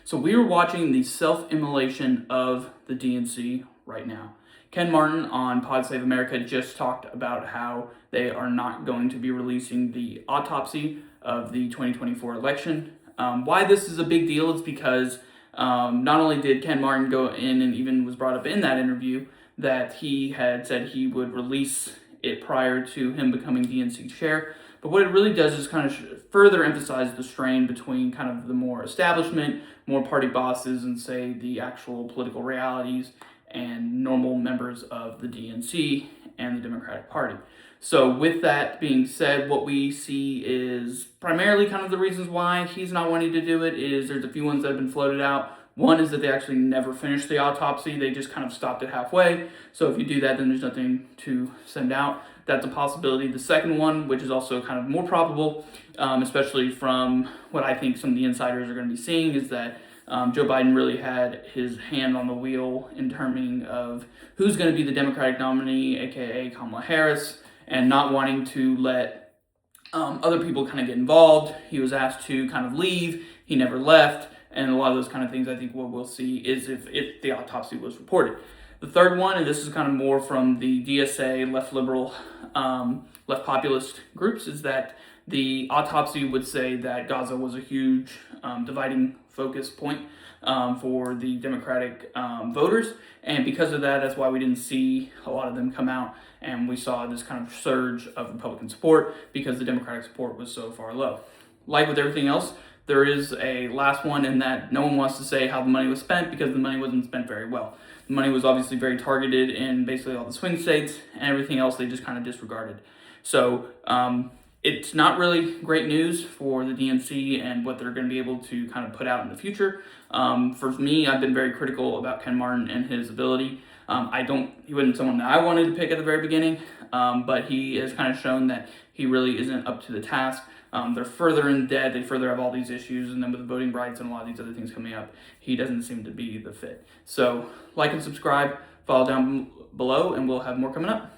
So we are watching the self-immolation of the DNC right now. Ken Martin on Pod Save America just talked about how they are not going to be releasing the autopsy of the 2024 election. Why this is a big deal is because not only did Ken Martin go in and even was brought up in that interview that he had said he would release it prior to him becoming DNC chair, but what it really does is kind of further emphasize the strain between kind of the more establishment, more party bosses, and say the actual political realities and normal members of the DNC and the Democratic Party. So with that being said, what we see is primarily kind of the reasons why he's not wanting to do it is there's a few ones that have been floated out. One is that they actually never finished the autopsy. They just kind of stopped it halfway. So if you do that, then there's nothing to send out. That's a possibility. The second one, which is also kind of more probable, especially from what I think some of the insiders are going to be seeing, is that Joe Biden really had his hand on the wheel in terms of who's going to be the Democratic nominee, aka Kamala Harris, and not wanting to let other people kind of get involved. He was asked to kind of leave. He never left. And a lot of those kind of things, I think what we'll see is if the autopsy was reported. The third one, and this is kind of more from the DSA, left liberal, left populist groups, is that the autopsy would say that Gaza was a huge dividing focus point for the Democratic voters. And because of that, that's why we didn't see a lot of them come out. And we saw this kind of surge of Republican support because the Democratic support was so far low. Like with everything else, there is a last one in that no one wants to say how the money was spent because the money wasn't spent very well. The money was obviously very targeted in basically all the swing states, and everything else they just kind of disregarded. So it's not really great news for the DNC and what they're going to be able to kind of put out in the future. For me, I've been very critical about Ken Martin and his ability. He wasn't someone that I wanted to pick at the very beginning, but he has kind of shown that he really isn't up to the task. They're further in debt, they further have all these issues, and then with the voting rights and a lot of these other things coming up, he doesn't seem to be the fit. So like and subscribe, follow down below, and we'll have more coming up.